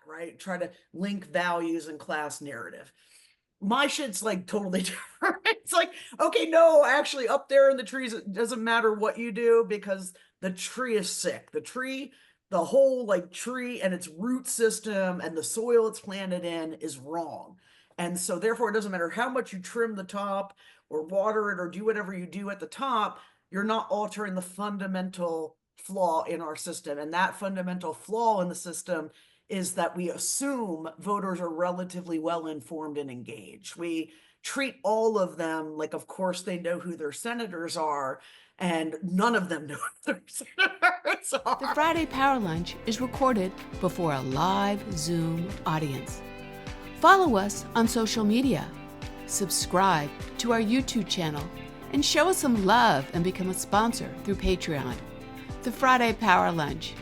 right? Try to link values and class narrative. My shit's like totally different. It's like, okay, no, actually, up there in the trees, it doesn't matter what you do because the tree is sick. The whole like tree and its root system and the soil it's planted in is wrong. And so, therefore, it doesn't matter how much you trim the top or water it or do whatever you do at the top, you're not altering the fundamental flaw in our system. And that fundamental flaw in the system is that we assume voters are relatively well informed and engaged. We treat all of them like, of course, they know who their senators are, and none of them know who their senators are. The Friday Power Lunch is recorded before a live Zoom audience. Follow us on social media, subscribe to our YouTube channel, and show us some love and become a sponsor through Patreon. The Friday Power Lunch.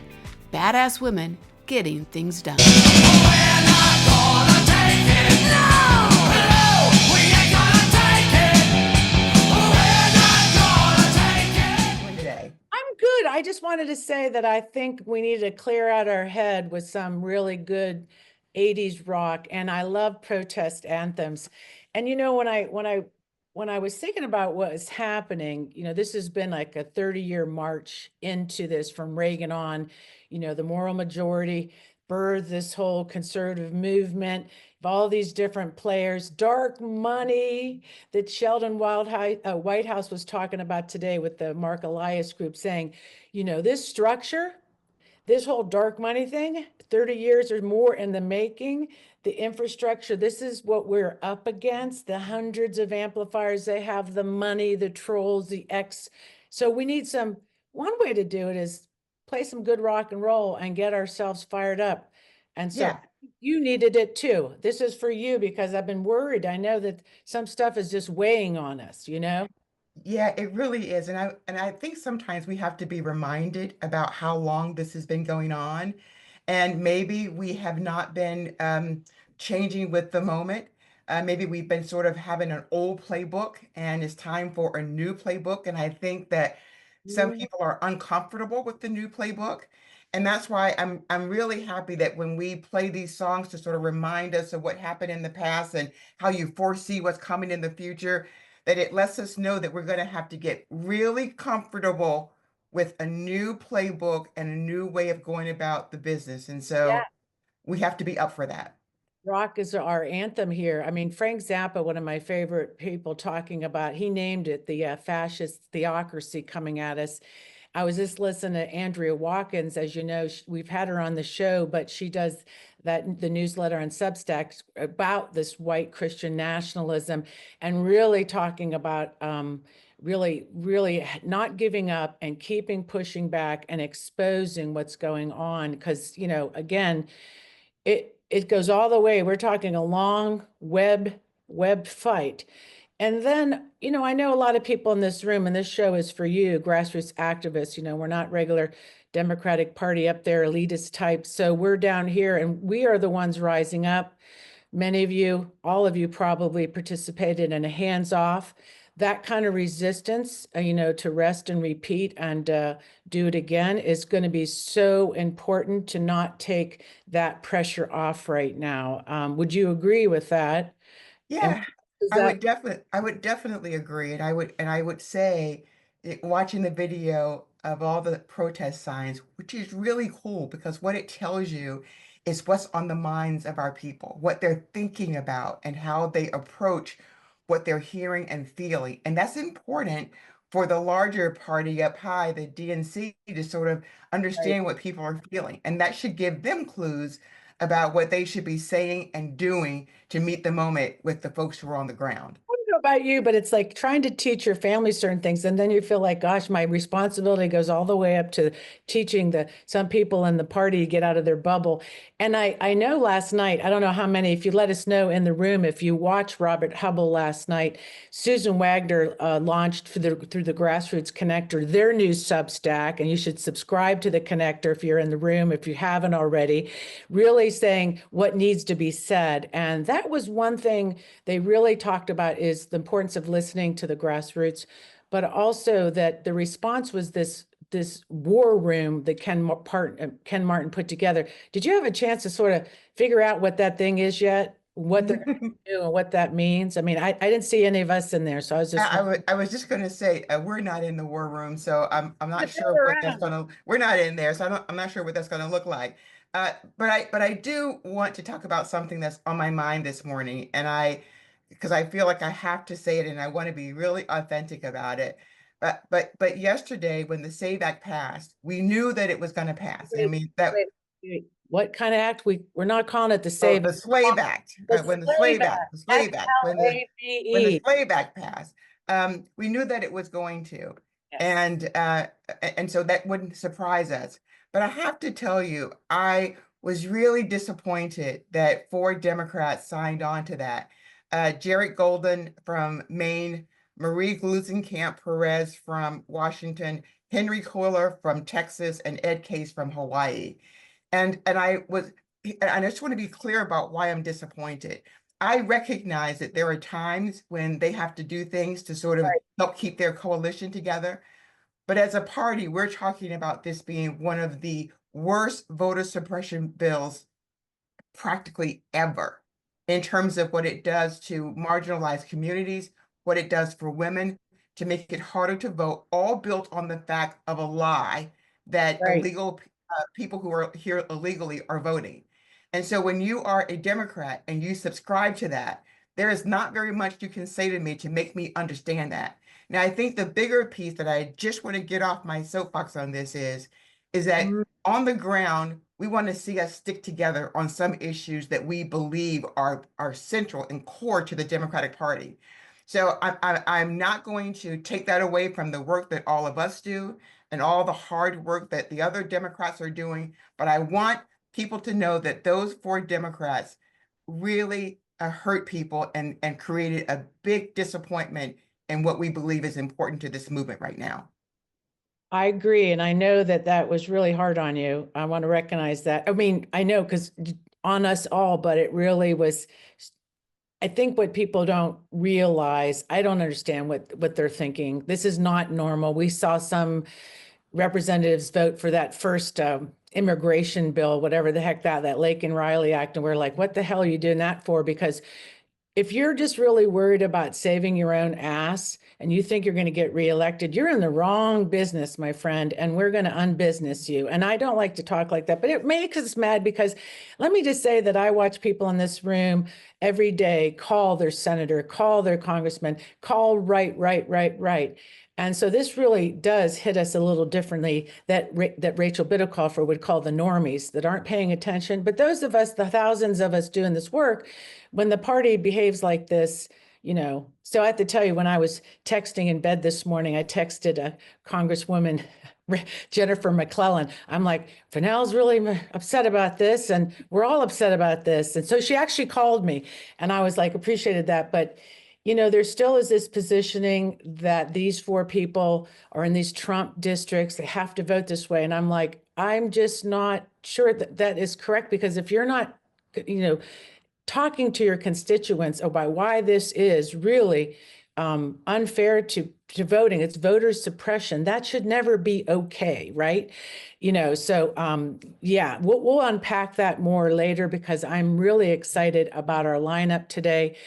Badass women getting things done. We're not gonna take it. No! No! We ain't gonna take it. We're not gonna take it. Today. I'm good. I just wanted to say that I think we need to clear out our head with some really good 80s rock, and I love protest anthems. And you know, when I was thinking about what is happening, you know, this has been like a 30-year march into this from Reagan on. You know, the moral majority birthed this whole conservative movement of all these different players, dark money that Sheldon Whitehouse was talking about today with the Mark Elias group, saying, you know, this structure, this whole dark money thing, 30 years or more in the making, the infrastructure, this is what we're up against, the hundreds of amplifiers they have, the money, the trolls, the X. So we need one way to do it is play some good rock and roll and get ourselves fired up. And so Yeah. you needed it too. This is for you because I've been worried. I know that some stuff is just weighing on us, you know? Yeah, it really is. And I think sometimes we have to be reminded about how long this has been going on. And maybe we have not been changing with the moment. Maybe we've been sort of having an old playbook and it's time for a new playbook. And I think that some people are uncomfortable with the new playbook. And that's why I'm really happy that when we play these songs to sort of remind us of what happened in the past and how you foresee what's coming in the future, that it lets us know that we're going to have to get really comfortable with a new playbook and a new way of going about the business. And Yeah. so we have to be up for that. Rock is our anthem here. I mean, Frank Zappa, one of my favorite people talking about, he named it the fascist theocracy coming at us. I was just listening to Andrea Watkins. As you know, we've had her on the show, but she does the newsletter on Substack about this white Christian nationalism and really talking about really not giving up and keeping pushing back and exposing what's going on. Because, you know, again, it goes all the way. We're talking a long web fight. And then, you know, I know a lot of people in this room, and this show is for you, grassroots activists. You know, we're not regular Democratic Party up there, elitist types. So we're down here and we are the ones rising up. Many of you, all of you probably participated in a hands-off. That kind of resistance, you know, to rest and repeat and do it again is going to be so important to not take that pressure off right now. Would you agree with that? Yeah, Is I that would definitely agree. And I would say watching the video of all the protest signs, which is really cool because what it tells you is what's on the minds of our people, what they're thinking about and how they approach what they're hearing and feeling. And that's important for the larger party up high, the DNC, to sort of right? understand what people are feeling. And that should give them clues about what they should be saying and doing to meet the moment with the folks who are on the ground. I don't know about you, but it's like trying to teach your family certain things. And then you feel like, gosh, my responsibility goes all the way up to teaching some people in the party to get out of their bubble. And I know last night, I don't know how many, if you let us know in the room, if you watched Robert Hubble last night, Susan Wagner launched through the Grassroots Connector, their new Substack, and you should subscribe to the Connector if you're in the room, if you haven't already, really saying what needs to be said. And that was one thing they really talked about is the importance of listening to the grassroots, but also that the response was this this war room that Ken Martin put together. Did you have a chance to sort of figure out what that thing is yet? What they're gonna do and what that means? I mean, I didn't see any of us in there, so I was just I was just going to say we're not in the war room, so I'm not But sure they're what that's around. going to. We're not in there, so I'm not sure what that's going to look like. But I do want to talk about something that's on my mind this morning, and because I feel like I have to say it, and I want to be really authentic about it. But yesterday when the SAVE Act passed, we knew that it was going to pass. I Wait, mean that. wait. What kind of act? We're not calling it the Oh, Save. the Slave Act, The when the Slave Act. The Slave Act, when the SLAVE. Slave Act passed, we knew that it was going to, Yes. and so that wouldn't surprise us. But I have to tell you, I was really disappointed that 4 Democrats signed on to that. Jared Golden from Maine, Marie Gluesenkamp Perez from Washington, Henry Cuellar from Texas, and Ed Case from Hawaii. And I just want to be clear about why I'm disappointed. I recognize that there are times when they have to do things to sort of Right. help keep their coalition together. But as a party, we're talking about this being one of the worst voter suppression bills practically ever in terms of what it does to marginalized communities, what it does for women, to make it harder to vote, all built on the fact of a lie that Right. illegal people who are here illegally are voting. And so when you are a Democrat and you subscribe to that, there is not very much you can say to me to make me understand that. Now, I think the bigger piece that I just want to get off my soapbox on this is that Mm. on the ground, we want to see us stick together on some issues that we believe are central and core to the Democratic Party. So I'm not going to take that away from the work that all of us do and all the hard work that the other Democrats are doing. But I want people to know that those 4 Democrats really hurt people and created a big disappointment in what we believe is important to this movement right now. I agree. And I know that that was really hard on you. I want to recognize that. I mean, I know because on us all, but it really was. I think what people don't realize, I don't understand what they're thinking. This is not normal. We saw some representatives vote for that first immigration bill, whatever the heck that Laken Riley Act. And we're like, what the hell are you doing that for? Because if you're just really worried about saving your own ass and you think you're going to get reelected, you're in the wrong business, my friend, and we're going to unbusiness you. And I don't like to talk like that, but it makes us mad because let me just say that I watch people in this room every day call their senator, call their congressman, call right. And so this really does hit us a little differently that Rachel Bitecofer would call the normies that aren't paying attention. But those of us, the thousands of us doing this work, when the party behaves like this, so I have to tell you, when I was texting in bed this morning, I texted a Congresswoman, Jennifer McClellan. I'm like, Fennell's really upset about this, and we're all upset about this. And so she actually called me, and I was like, appreciated that. But there still is this positioning that these 4 people are in these Trump districts. They have to vote this way. And I'm like, I'm just not sure that that is correct, because if you're not, talking to your constituents about why this is really unfair to voting, it's voter suppression, that should never be okay, right? So yeah, we'll unpack that more later because I'm really excited about our lineup today.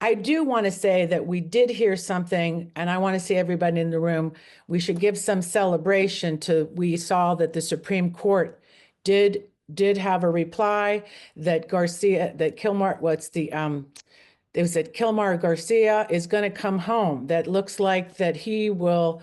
I do want to say that we did hear something, and I want to see everybody in the room. We should give some celebration to, we saw that the Supreme Court did have a reply that Kilmar Garcia is going to come home. That looks like that he will,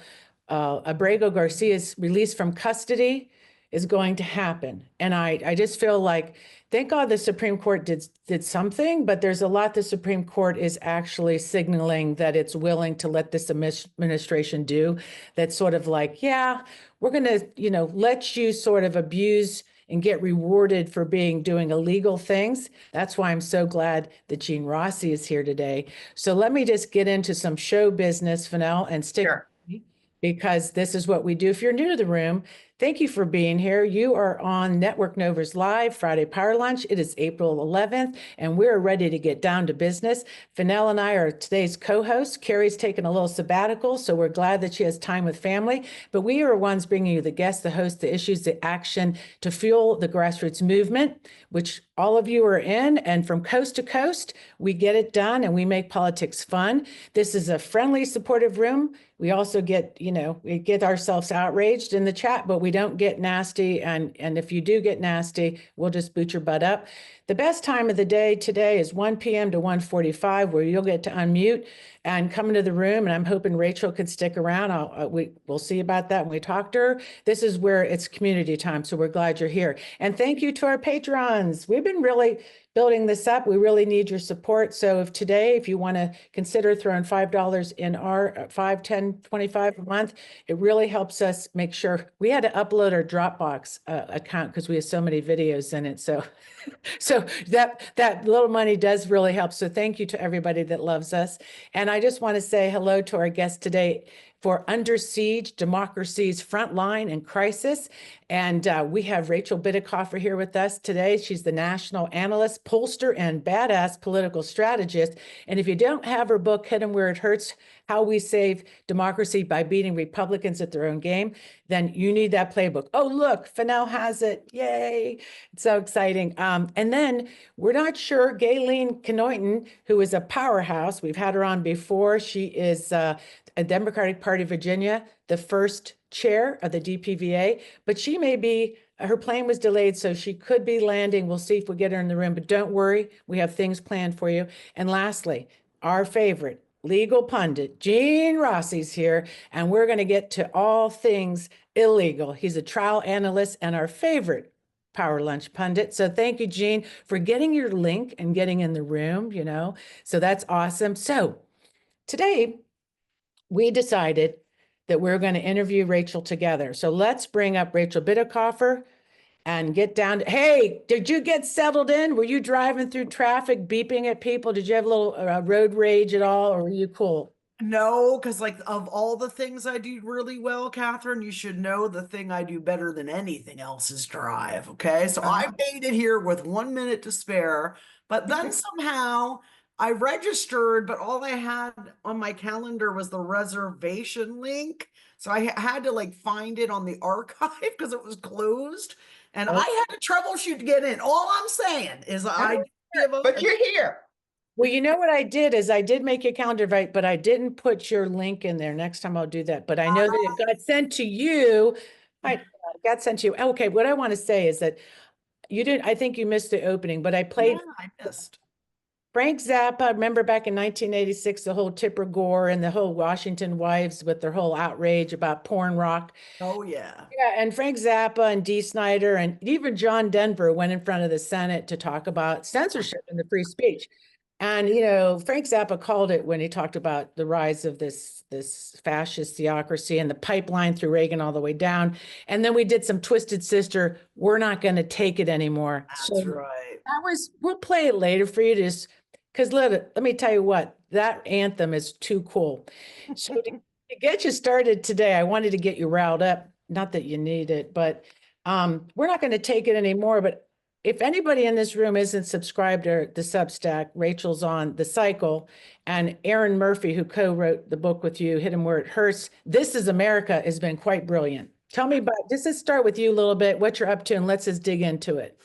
Abrego Garcia's release from custody is going to happen. And I just feel like, thank God the Supreme Court did something, but there's a lot the Supreme Court is actually signaling that it's willing to let this administration do. That's sort of like, yeah, we're going to, let you sort of abuse and get rewarded for doing illegal things. That's why I'm so glad that Gene Rossi is here today. So let me just get into some show business, Fennell, and stick Sure. with me, because this is what we do. If you're new to the room, Thank you for being here. You are on Network Nova's Live Friday Power Lunch. It is April 11th, and we're ready to get down to business. Fennell and I are today's co-hosts. Carrie's taking a little sabbatical, so we're glad that she has time with family. But we are ones bringing you the guests, the hosts, the issues, the action to fuel the grassroots movement, which all of you are in. And from coast to coast, we get it done and we make politics fun. This is a friendly, supportive room. We also get, we get ourselves outraged in the chat, but we don't get nasty. And if you do get nasty, we'll just boot your butt up. The best time of the day today is 1 p.m. to 1:45, where you'll get to unmute and come into the room. And I'm hoping Rachel can stick around. We'll see about that when we talk to her. This is where it's community time. So we're glad you're here. And thank you to our patrons. We've been really building this up. We really need your support. So if you want to consider throwing $5 in our 5, 10, 25 a month, it really helps us make sure. We had to upload our Dropbox account because we have so many videos in it. So that little money does really help. So thank you to everybody that loves us. And I just want to say hello to our guest today for Under Siege, Democracy's Frontline and Crisis. And we have Rachel Bitecofer here with us today. She's the national analyst, pollster, and badass political strategist. And if you don't have her book, Hit 'em Where It Hurts, How We Save Democracy by Beating Republicans at Their Own Game, then you need that playbook. Oh, look, Fennell has it. Yay. It's so exciting. And then we're not sure, Gaylene Kanoyton, who is a powerhouse. We've had her on before. She is a Democratic Party of Virginia, the first chair of the DPVA, but she may be, her plane was delayed, so she could be landing. We'll see if we get her in the room, but don't worry, we have things planned for you. And lastly, our favorite legal pundit, Gene Rossi's here, and we're going to get to all things illegal. He's a trial analyst and our favorite Power Lunch pundit. So thank you, Gene, for getting your link and getting in the room, so that's awesome. So today, we decided that we're going to interview Rachel together. So let's bring up Rachel Bitecofer and get down to, hey, did you get settled in? Were you driving through traffic, beeping at people? Did you have a little road rage at all, or were you cool? No, because of all the things I do really well, Catherine, you should know the thing I do better than anything else is drive. Okay. So I made it here with 1 minute to spare, but then somehow I registered, but all I had on my calendar was the reservation link. So I had to find it on the archive because it was closed. And I had to troubleshoot to get in. All I'm saying is I give up. But you're here. Well, you know what I did is I did make your calendar invite, but I didn't put your link in there. Next time I'll do that. But I know that it got sent to you. I got sent to you. Okay, what I want to say is that you didn't, I think you missed the opening, but I played I missed. Frank Zappa. Remember back in 1986, the whole Tipper Gore and the whole Washington Wives with their whole outrage about porn rock. Oh, yeah. Yeah, and Frank Zappa and Dee Snider and even John Denver went in front of the Senate to talk about censorship and the free speech. And, Frank Zappa called it when he talked about the rise of this fascist theocracy and the pipeline through Reagan all the way down. And then we did some Twisted Sister, we're not going to take it anymore. That's right. We'll play it later for you because let me tell you what, that anthem is too cool. So to get you started today, I wanted to get you riled up. Not that you need it, but we're not going to take it anymore. But if anybody in this room isn't subscribed to the Substack, Rachel's on The Cycle, and Aaron Murphy, who co-wrote the book with you, Hit 'em Where It Hurts, This is America, has been quite brilliant. Tell me about, just to start with you a little bit, what you're up to, and let's just dig into it.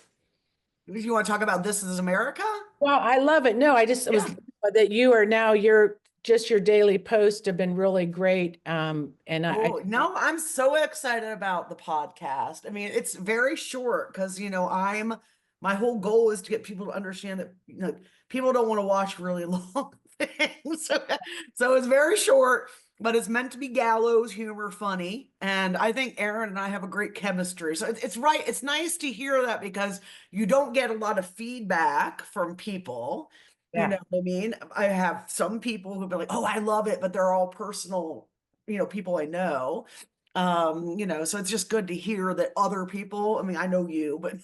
If you want to talk about This is America? Well, I love it. No, it was that you are now, your daily posts have been really great. No, I'm so excited about the podcast. I mean, it's very short because, my whole goal is to get people to understand that, people don't want to watch really long things. So it's very short, but it's meant to be gallows humor, funny. And I think Aaron and I have a great chemistry. So it's right. It's nice to hear that because you don't get a lot of feedback from people. Yeah. You know what I mean? I have some people who've been like, oh, I love it, but they're all personal, people I know. So it's just good to hear that other people, I mean, I know you, but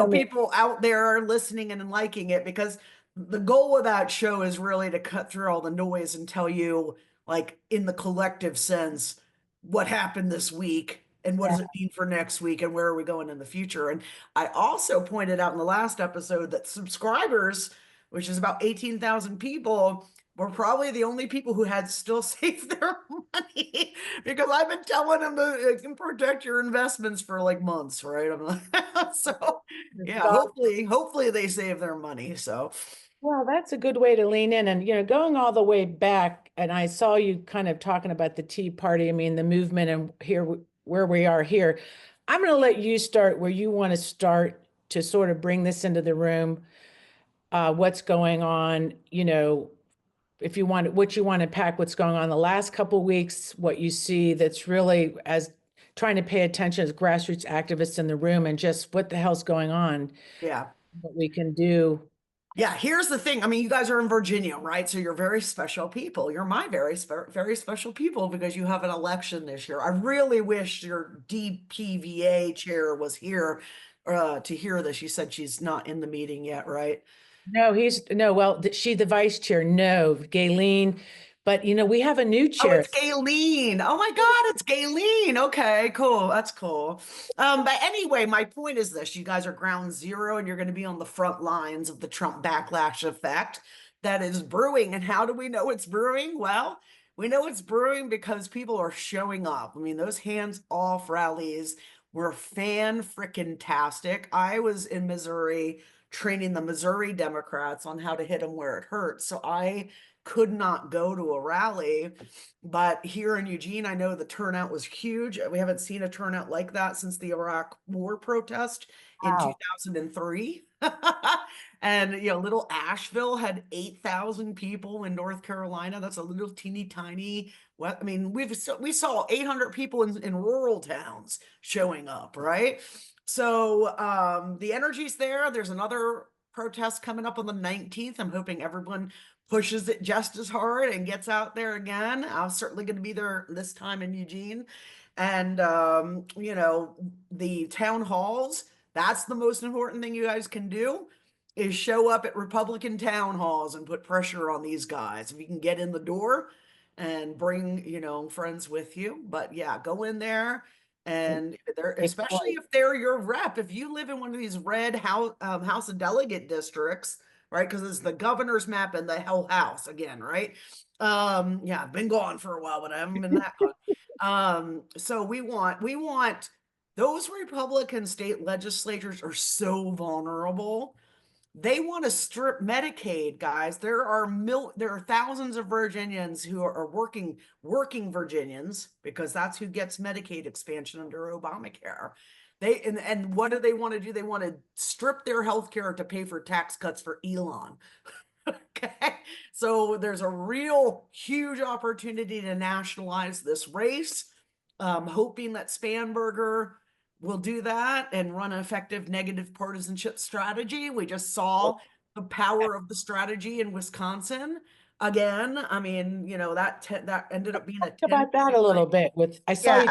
people out there are listening and liking it, because the goal of that show is really to cut through all the noise and tell you, in the collective sense, what happened this week and what does it mean for next week, and where are we going in the future? And I also pointed out in the last episode that subscribers, which is about 18,000 people, were probably the only people who had still saved their money, because I've been telling them to protect your investments for like months, right? I'm like, so yeah, hopefully they save their money. So Well, that's a good way to lean in. And, going all the way back, and I saw you kind of talking about the Tea Party, I mean, the movement and where we are here. I'm going to let you start where you want to start to sort of bring this into the room. What's going on, if you want, what you want to pack, what's going on the last couple of weeks, what you see that's really as trying to pay attention as grassroots activists in the room, and just what the hell's going on, yeah. what we can do. Yeah, here's the thing. I mean, you guys are in Virginia, right? So you're very special people. You're my very special people, because you have an election this year. I really wish your DPVA chair was here to hear this. You said she's not in the meeting yet, right? No, well, the vice chair, no, Gaylene, but we have a new Oh, chair. it's Gaylene. Oh my God, it's Gaylene. Okay, cool. That's cool. But anyway, my point is this: you guys are ground zero, and you're going to be on the front lines of the Trump backlash effect that is brewing. And how do we know it's brewing? Well, we know it's brewing because people are showing up. I mean, those hands off rallies were fan-frickin-tastic. I was in Missouri training the Missouri Democrats on how to hit them where it hurts. So I could not go to a rally, but here in Eugene, I know the turnout was huge. We haven't seen a turnout like that since the Iraq War protest in 2003. And little Asheville had 8,000 people in North Carolina. That's a little teeny tiny. I mean, we saw 800 people in rural towns showing up, right? So the energy's there. There's another protest coming up on the 19th. I'm hoping everyone pushes it just as hard and gets out there again. I'm certainly going to be there this time in Eugene. And, the town halls, that's the most important thing you guys can do, is show up at Republican town halls and put pressure on these guys. If you can get in the door and bring, friends with you. But yeah, go in there. And they're, especially if they're your rep, if you live in one of these red House of Delegate districts, right? Because it's the governor's map and the Hell House again, right? Yeah, I've been gone for a while, but I haven't been that gone. So we want those Republican state legislatures are so vulnerable. They want to strip Medicaid, guys. There are thousands of Virginians who are working Virginians, because that's who gets Medicaid expansion under Obamacare. And what do they want to do? They want to strip their health care to pay for tax cuts for Elon. Okay. So there's a real huge opportunity to nationalize this race. Hoping that Spanberger will do that and run an effective negative partisanship strategy. We just saw the power of the strategy in Wisconsin again. I mean, that ended up being Talk about that a little bit. I saw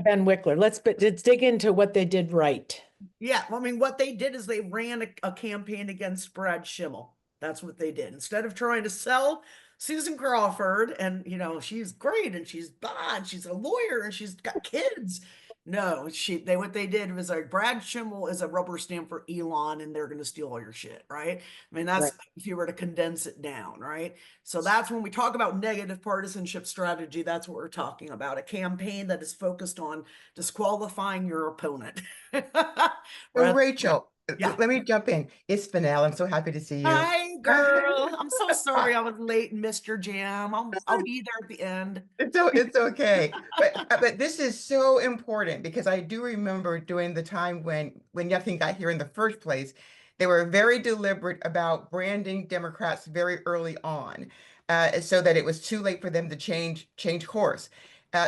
Ben Wickler. Let's dig into what they did right. Yeah, well, I mean, what they did is they ran a campaign against Brad Schimmel. That's what they did. Instead of trying to sell Susan Crawford, and she's great and she's bad, she's a lawyer and she's got kids. No, what they did was like, Brad Schimmel is a rubber stamp for Elon, and they're going to steal all your shit, right? I mean, that's if you were to condense it down, right? So that's when we talk about negative partisanship strategy. That's what we're talking about, a campaign that is focused on disqualifying your opponent. Well, Rachel, Yeah. let me jump in. It's Fennell. I'm so happy to see you. Hi, girl. I'm so sorry I was late and missed your jam. I'll be there at the end. It's okay. But this is so important, because I do remember during the time when nothing got here in the first place, they were very deliberate about branding Democrats very early on, so that it was too late for them to change course.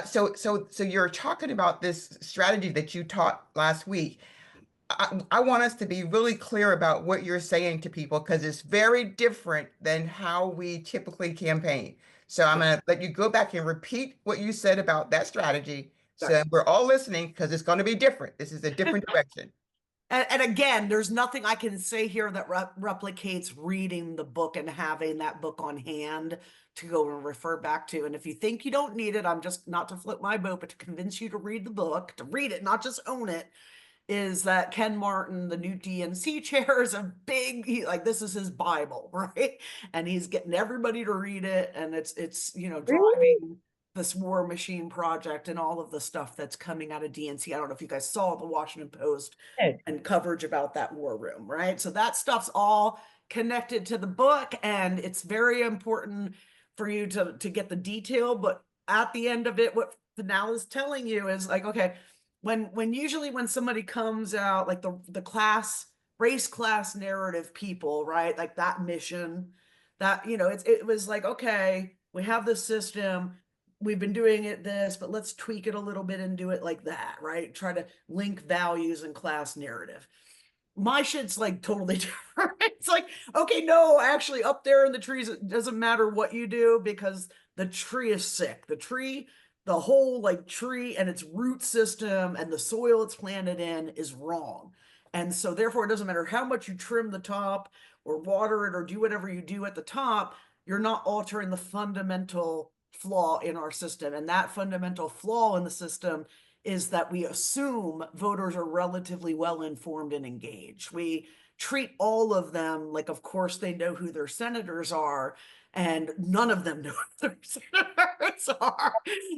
So you're talking about this strategy that you taught last week. I want us to be really clear about what you're saying to people, because it's very different than how we typically campaign. So I'm going to let you go back and repeat what you said about that strategy. So we're all listening, because it's going to be different. This is a different direction. And again, there's nothing I can say here that replicates reading the book and having that book on hand to go and refer back to. And if you think you don't need it, I'm just not to flip my boat, but to convince you to read the book, to read it, not just own it, is that Ken Martin, the new DNC chair, is a big, like, this is his Bible, right? And he's getting everybody to read it. And it's, you know, Really? driving this war machine project and all of the stuff that's coming out of DNC. I don't know if you guys saw the Washington Post Good. and coverage about that war room, right? So that stuff's all connected to the book, and it's very important for you to get the detail. But at the end of it, what Finale is telling you is like, okay, when usually when somebody comes out, like the class race class narrative people, right? Like that mission, that, you know, it was like, okay, we have this system, we've been doing it this, but let's tweak it a little bit and do it like that, right? Try to link values and class narrative. My shit's like totally different. It's like, okay, no, actually up there in the trees, it doesn't matter what you do because the tree is sick. The tree, the whole like tree and its root system and the soil it's planted in is wrong. And so therefore it doesn't matter how much you trim the top or water it or do whatever you do at the top, you're not altering the fundamental flaw in our system. And that fundamental flaw in the system is that we assume voters are relatively well informed and engaged. We treat all of them like, of course, they know who their senators are, and none of them know who their senators are.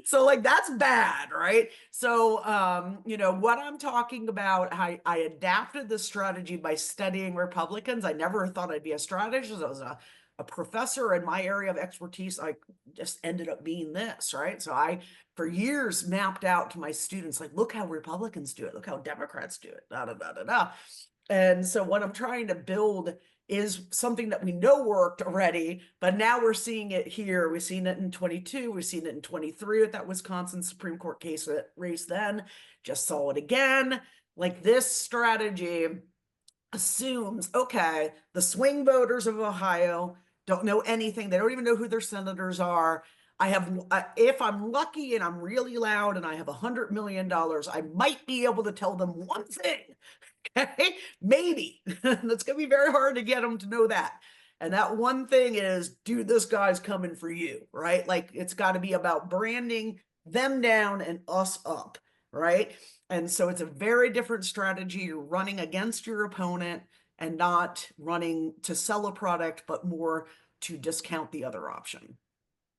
So, like, that's bad, right? So, you know, what I'm talking about, I adapted this strategy by studying Republicans. I never thought I'd be a strategist. I was a professor in my area of expertise. I just ended up being this, right? So I, for years, mapped out to my students, like, look how Republicans do it. Look how Democrats do it. Da, da, da, da, da. And so what I'm trying to build is something that we know worked already, but now we're seeing it here. We've seen it in 22. We've seen it in 23 with that Wisconsin Supreme Court case race then. Just saw it again. Like, this strategy assumes, okay, the swing voters of Ohio don't know anything. They don't even know who their senators are. I have, if I'm lucky and I'm really loud and I have $100 million, I might be able to tell them one thing. Okay, maybe. That's gonna be very hard to get them to know that. And that one thing is, dude, this guy's coming for you, right? Like, it's got to be about branding them down and us up, right? And so it's a very different strategy. You're running against your opponent and not running to sell a product, but more to discount the other option.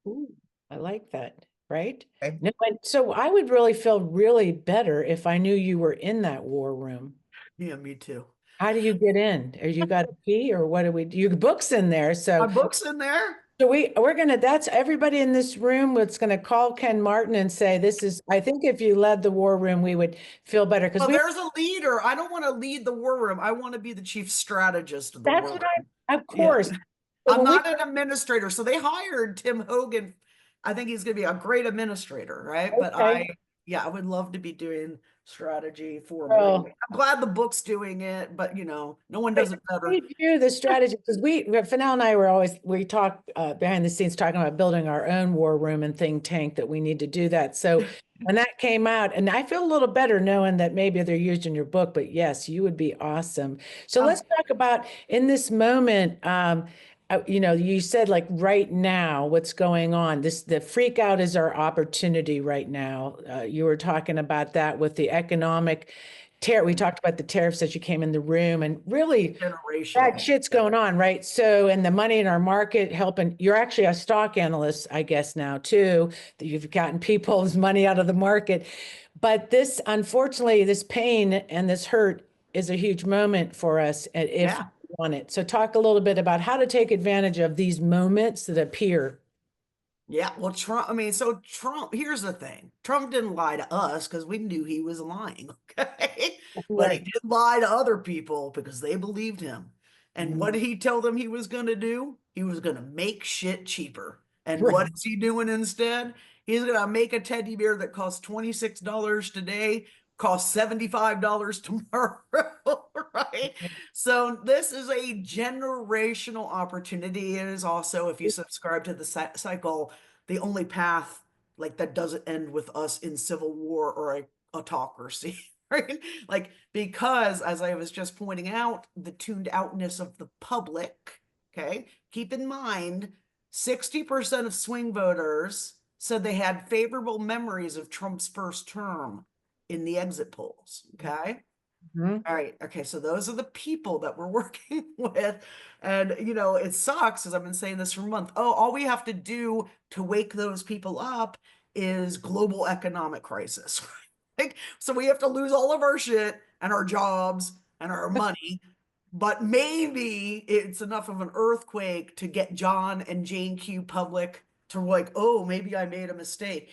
Ooh, I like that, right? Okay. No, and so I would really feel really better if I knew you were in that war room. Yeah, me too. How do you get in? Are you got a key or what do we do? Your book's in there. My So book's in there. we're gonna, that's everybody in this room that's gonna call Ken Martin and say, this is, I think if you led the war room, we would feel better. Because Well, there's a leader. I don't want to lead the war room. I want to be the chief strategist of the war that's what room. of Yeah. course. I'm But when we- not an administrator. So they hired Tim Hogan. I think he's going to be a great administrator, right? But Okay. I would love to be doing strategy for Well, me. I'm glad the book's doing it, but you know, no one does it better. we do the strategy because Fennell and I were always, we talk behind the scenes talking about building our own war room and think tank that we need to do that. So when that came out, and I feel a little better knowing that maybe they're used in your book, but yes, you would be awesome. So let's talk about in this moment, you know, you said like right now, what's going on, the freak out is our opportunity right now. You were talking about that with the economic we talked about the tariffs as you came in the room and really that Generational. shit's going on, right? So, and the money in our market helping, you're actually a stock analyst, I guess now too, that you've gotten people's money out of the market. But this, unfortunately, this pain and this hurt is a huge moment for us if Yeah. we want it. So talk a little bit about how to take advantage of these moments that appear. Yeah, well, Trump, I mean, so Trump, here's the thing. Trump didn't lie to us because we knew he was lying, okay? But he Right. did lie to other people because they believed him. And what did he tell them he was going to do? He was going to make shit cheaper. And what Right. is he doing instead? He's going to make a teddy bear that costs $26 today, costs $75 tomorrow, right? So this is a generational opportunity. It is also, if you subscribe to the cycle, the only path like that doesn't end with us in civil war or a autocracy. right? Like, because as I was just pointing out, the tuned outness of the public, okay? Keep in mind, 60% of swing voters said they had favorable memories of Trump's first term in the exit polls, okay? Mhm. All right. Okay. So those are the people that we're working with. And, you know, it sucks, as I've been saying this for a month. Oh, all we have to do to wake those people up is global economic crisis. Like, so we have to lose all of our shit and our jobs and our money. But maybe it's enough of an earthquake to get John and Jane Q. Public to like, oh, maybe I made a mistake.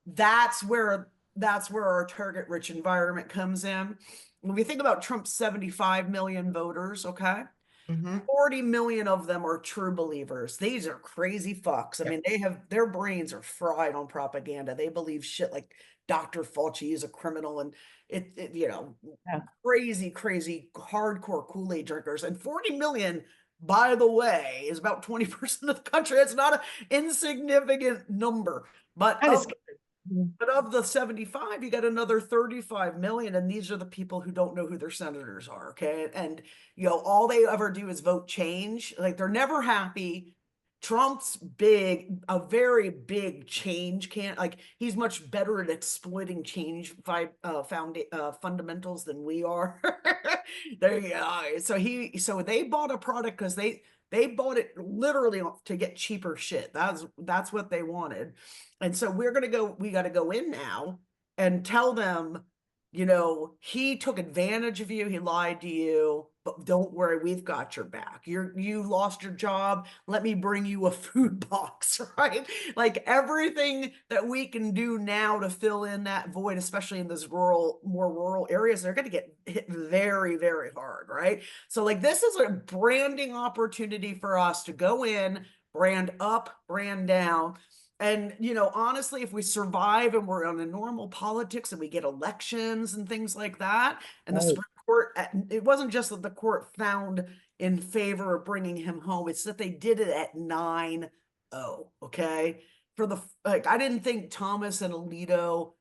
That's where our target rich environment comes in. When we think about Trump's 75 million voters, okay, Mhm. 40 million of them are true believers. These are crazy fucks. I Yep. mean, they have their brains are fried on propaganda. They believe shit like Dr. Fauci is a criminal and you know, Yeah. crazy hardcore Kool-Aid drinkers. And 40 million, by the way, is about 20% of the country. It's not an insignificant number. But Kind of of scary. Mhm. but of the 75, you got another 35 million, and these are the people who don't know who their senators are, okay? And, you know, all they ever do is vote change. Like, they're never happy. Trump's a very big change like, he's much better at exploiting change fundamentals than we are. There you go. So they bought a product because they bought it literally to get cheaper shit. That's what they wanted. And so we got to go in now and tell them, you know, he took advantage of you, he lied to you, but don't worry, we've got your back. You lost your job, let me bring you a food box, right? Like, everything that we can do now to fill in that void, especially in those more rural areas, they're going to get hit very, very hard, right? So, like, this is a branding opportunity for us to go in, brand up, brand down. And, you know, honestly, if we survive and we're on a normal politics and we get elections and things like that, and the Right. Supreme Court, it wasn't just that the court found in favor of bringing him home, it's that they did it at 9-0, okay? I didn't think Thomas and Alito,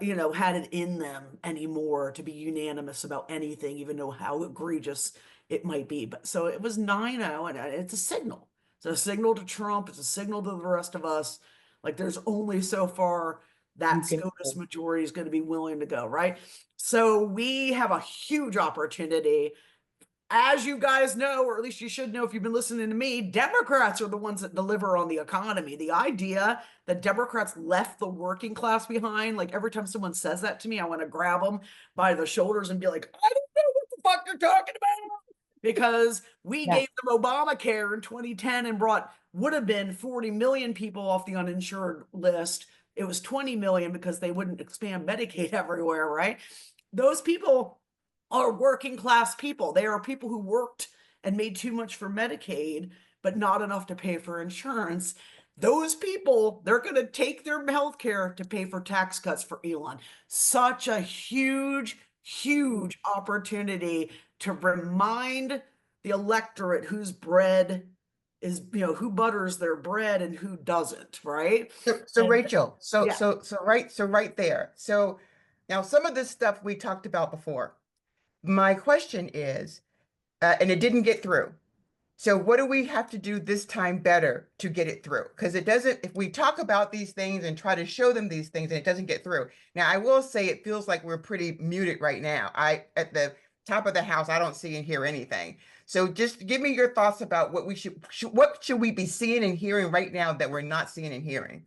you know, had it in them anymore to be unanimous about anything, even though how egregious it might be. But so it was 9-0, and it's a signal. It's a signal to Trump. It's a signal to the rest of us. Like, there's only so far that You can SCOTUS majority is going to be willing to go, right? So we have a huge opportunity. As you guys know, or at least you should know if you've been listening to me, Democrats are the ones that deliver on the economy. The idea that Democrats left the working class behind, like, every time someone says that to me, I want to grab them by the shoulders and be like, I don't know what the fuck you're talking about. Because we Yeah. gave them Obamacare in 2010 and would have been 40 million people off the uninsured list. It was 20 million because they wouldn't expand Medicaid everywhere, right? Those people are working class people. They are people who worked and made too much for Medicaid, but not enough to pay for insurance. Those people, they're going to take their health care to pay for tax cuts for Elon. Such a huge opportunity to remind the electorate whose bread is, you know, who butters their bread and who doesn't, right? So And Rachel, yeah, so right there. So now some of this stuff we talked about before. My question is, and it didn't get through. So what do we have to do this time better to get it through? Because it doesn't, if we talk about these things and try to show them these things and it doesn't get through. Now, I will say it feels like we're pretty muted right now. At the top of the house, I don't see and hear anything. So just give me your thoughts about what what should we be seeing and hearing right now that we're not seing and hearing?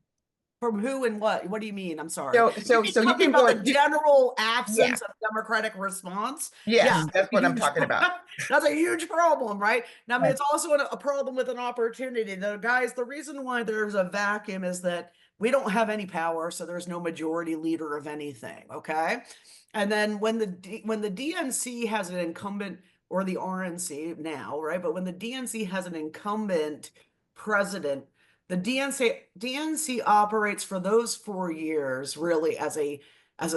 from who and what? What do you mean? I'm sorry. So You're you talking can go about the and general yeah, absence of democratic response. Yeah, yes, Mhm. that's what I'm talking about. that's a huge problem, right? Now, I mean, Right. it's also a problem with an opportunity. The reason why there's a vacuum is that we don't have any power, so there's no majority leader of anything. Okay, and then when the DNC has an incumbent, or the RNC now, right? But when the DNC has an incumbent president, the DNC operates for those 4 years really as a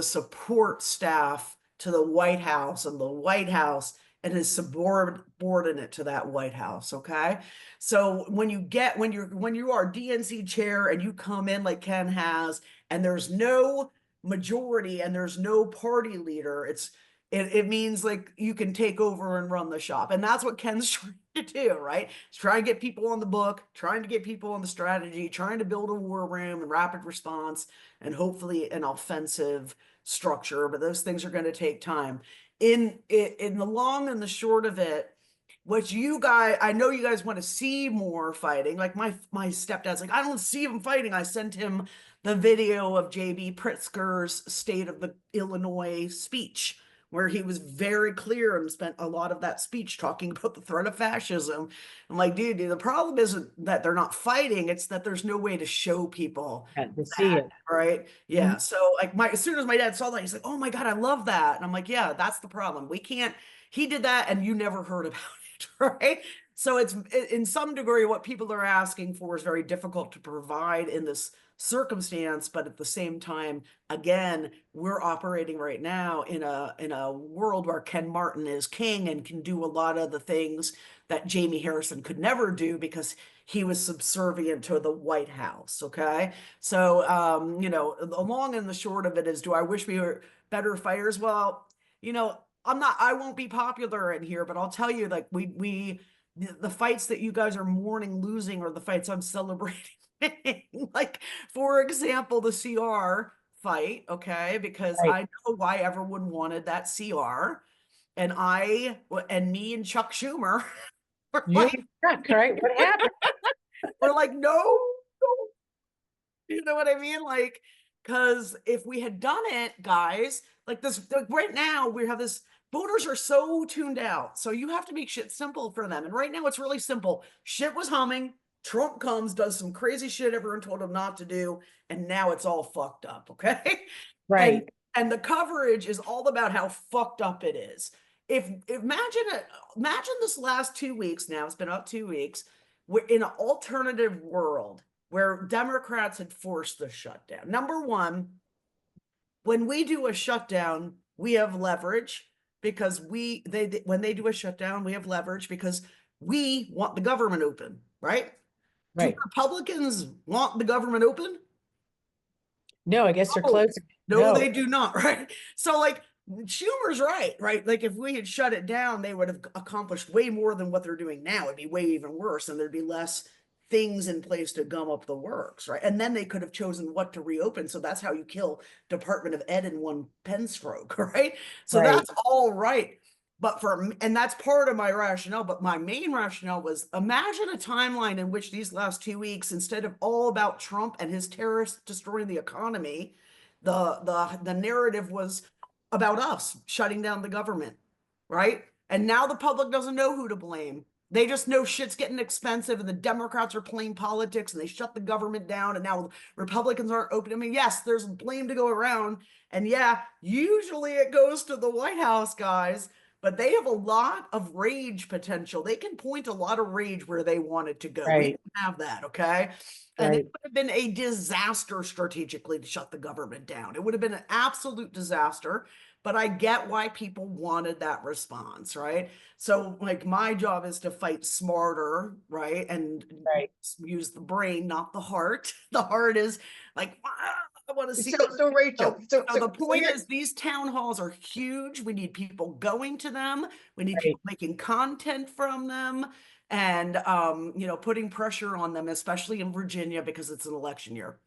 support staff to the White House, and the White House and is subordinate to that White House. Okay, so when you are DNC chair and you come in like Ken has, and there's no majority and there's no party leader, it means like you can take over and run the shop. And that's what Ken's trying to do, right? He's trying to get people on the book, trying to get people on the strategy, trying to build a war room and rapid response, and hopefully an offensive structure. But those things are going to take time. In the long and the short of it, what you guys, I know you guys want to see more fighting. Like my stepdad's like, I don't see him fighting. I sent him the video of JB Pritzker's State of the Illinois speech, where he was very clear and spent a lot of that speech talking about the threat of fascism. I'm like, dude, the problem isn't that they're not fighting, it's that there's no way to show people To see it. right? Yeah. So like as soon as my dad saw that, he's like, oh my God, I love that. And I'm like, yeah, that's the problem. We can't, he did that and you never heard about it, right? So it's in some degree what people are asking for is very difficult to provide in this circumstance, but at the same time, again, we're operating right now in a world where Ken Martin is king and can do a lot of the things that Jamie Harrison could never do because he was subservient to the White House. Okay. So, you know, the long and the short of it is, do I wish we were better fighters? Well, you know, I won't be popular in here, but I'll tell you, like, the fights that you guys are mourning losing are the fights I'm celebrating. Like, for example, the CR fight, okay, because I know why everyone wanted that CR, and me and Chuck Schumer were like, right? What happened? we're like, no, you know what I mean? Like, because if we had done it, guys, like this, like right now we have this. Voters are so tuned out, so you have to make shit simple for them. And right now it's really simple. Shit was humming. Trump comes, does some crazy shit everyone told him not to do, and now it's all fucked up, okay? Right. And the coverage is all about how fucked up it is. Imagine this last 2 weeks now, it's been up 2 weeks, we're in an alternative world where Democrats had forced the shutdown. Number one, when we do a shutdown, we have leverage because when they do a shutdown, we have leverage because we want the government open, right? Right. Do Republicans want the government open? No, I guess they're No. closing. No, they do not, right? So like Schumer's right? Like if we had shut it down, they would have accomplished way more than what they're doing now. It'd be way even worse, and there'd be less things in place to gum up the works, right? And then they could have chosen what to reopen. So that's how you kill Department of Ed in one pen stroke, right? So that's all right. But and that's part of my rationale, but my main rationale was, imagine a timeline in which these last 2 weeks, instead of all about Trump and his terrorists destroying the economy, the narrative was about us shutting down the government, right? And now the public doesn't know who to blame. They just know shit's getting expensive and the Democrats are playing politics and they shut the government down and now Republicans aren't open. I mean, yes, there's blame to go around. And yeah, usually it goes to the White House guys, but they have a lot of rage potential. They can point a lot of rage where they want it to go. We don't have that, okay? And it would have been a disaster strategically to shut the government down. It would have been an absolute disaster, but I get why people wanted that response, right? So like my job is to fight smarter, right? And use the brain, not the heart. The heart is like, I want to see. So Rachel, so the point is these town halls are huge. We need people going to them. We need people making content from them and, you know, putting pressure on them, especially in Virginia, because it's an election year.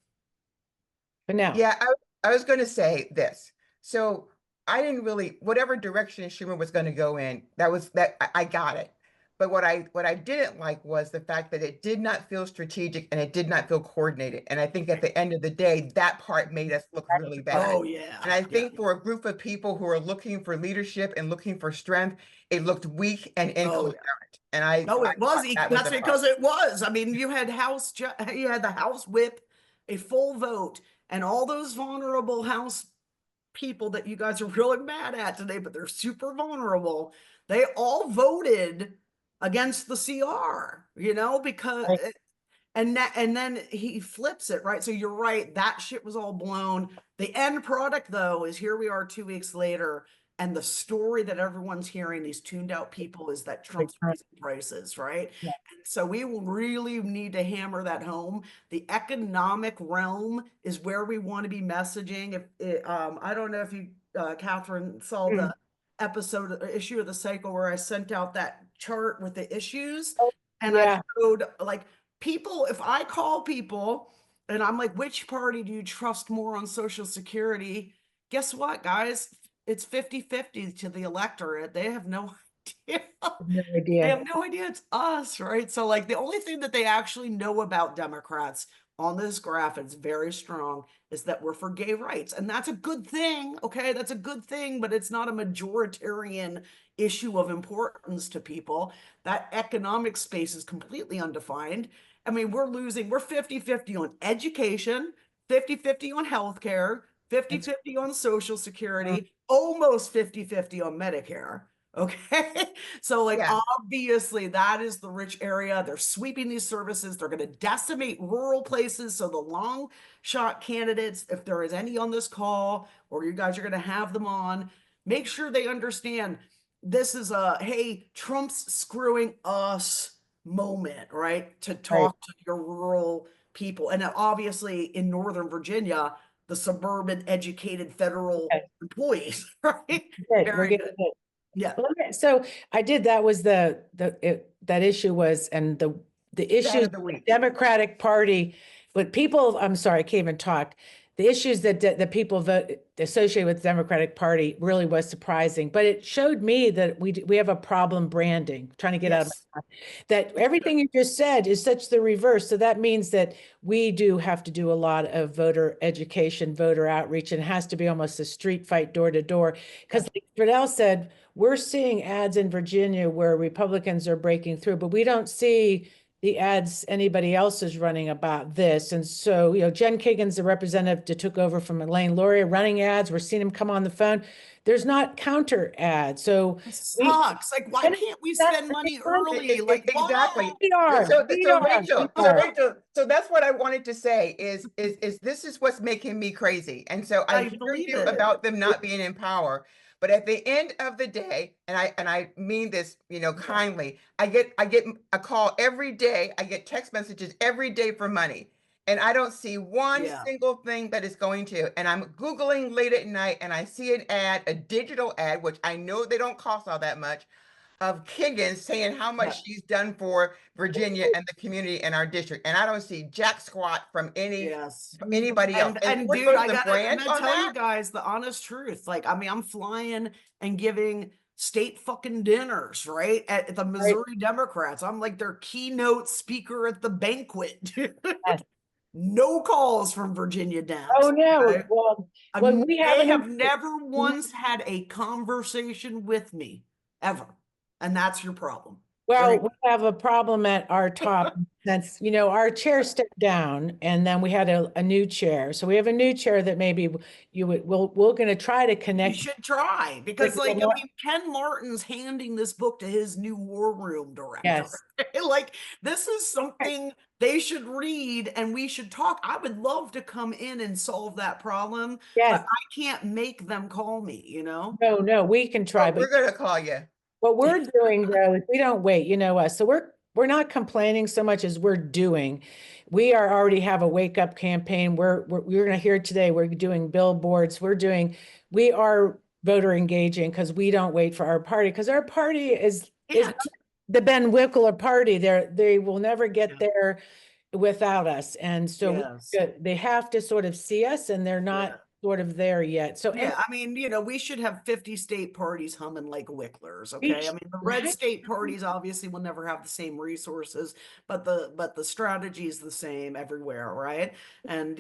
But now, yeah, I was going to say this. So I didn't really, whatever direction Schumer was going to go in, I got it. But what I didn't like was the fact that it did not feel strategic and it did not feel coordinated. And I think at the end of the day, that part made us look really bad. Oh yeah. And I think for a group of people who are looking for leadership and looking for strength, it looked weak and incoherent. And it was. That's because it was. I mean, you had the House whip, a full vote, and all those vulnerable House people that you guys are really mad at today, but they're super vulnerable. They all voted against the CR, you know, because and then he flips it, right? So you're right, that shit was all blown. The end product though is here we are 2 weeks later, And the story that everyone's hearing, these tuned out people, is that Trump's raising prices, right? Yeah. And so we will really need to hammer that home. The economic realm is where we want to be messaging. I don't know if you, Catherine, saw Mm. the issue of the cycle where I sent out that chart with the issues, Oh, and yeah. I showed like people, if I call people and I'm like, which party do you trust more on Social Security? Guess what, guys? It's 50-50 to the electorate. They have no idea. No They idea. have no idea it's us, right? So like the only thing that they actually know about Democrats on this graph, it's very strong, is that we're for gay rights. And that's a good thing. Okay. That's a good thing, but it's not a majoritarian issue of importance to people. That economic space is completely undefined. I mean, we're 50-50 on education, 50-50 on healthcare, 50-50 on Social Security, almost 50-50 on Medicare. Okay. So like Yeah. obviously that is the rich area. They're sweeping these services. They're going to decimate rural places. So the long shot candidates, if there is any on this call or you guys are going to have them on, make sure they understand this is a, hey, Trump's screwing us moment, right? To talk to your rural people. And obviously in Northern Virginia, the suburban educated federal Okay. employees, right? Good. We're Very getting good. good. Yeah. Well, okay, so I did, that was that issue was, and the Stat issues of the week. Democratic Party, but people, I'm sorry, I can't even talk. The issues that the people vote associated with the Democratic Party really was surprising, but it showed me that we have a problem branding, trying to get out of Yes. my mouth. That everything you just said is such the reverse. So that means that we do have to do a lot of voter education, voter outreach, and it has to be almost a street fight door to door. Because like Fidel said, we're seeing ads in Virginia where Republicans are breaking through, but we don't see the ads anybody else is running about this. And so, Jen Kagan's the representative that took over from Elaine Luria running ads. We're seeing him come on the phone. There's not counter ads. So It sucks. Like, why can't we that's spend the money big one. early? Like, Exactly. why? We are. So Rachel, so that's what I wanted to say is this is what's making me crazy. And so I I hear believe you it. about them not being in power, but at the end of the day, and I mean this, kindly, I get a call every day. I get text messages every day for money. And I don't see one Yeah. single thing that is going to. And I'm Googling late at night and I see an ad, a digital ad, which I know they don't cost all that much, of Kiggins saying how much Yeah. she's done for Virginia and the community in our district. And I don't see jack squat from Yes. anybody else. And We're dude, supposed I to gotta brand on tell you that? guys the honest truth. Like, I mean, I'm flying and giving state fucking dinners, right? At the Missouri Democrats. I'm like their keynote speaker at the banquet. dude. Yes. No calls from Virginia Dems. Oh, no. okay? Well, when we have They a have never once had a conversation with me, ever. And that's your problem. Well, Very we have a problem at our top since, our chair stepped down and then we had a new chair. So we have a new chair that maybe we're going to try to You connect. should try because, like, I mean, Ken Martin's handing this book to his new war room director. Yes. Like, this is something they should read and we should talk. I would love to come in and solve that problem, Yes. but I can't make them call me, No, we can try, But but we're going to call you. what we're doing though is we don't wait, us. So we're not complaining so much as we're doing. We already have a wake up campaign. We're going to hear today. We're doing billboards. We are voter engaging because we don't wait for our party because our party is the Ben Wickler party. They will never get there without us. And so they have to sort of see us and they're not sort of there yet. So yeah, I mean, we should have 50 state parties humming like Wicklers. Okay. I mean, the red state parties obviously will never have the same resources, but the strategy is the same everywhere, right? And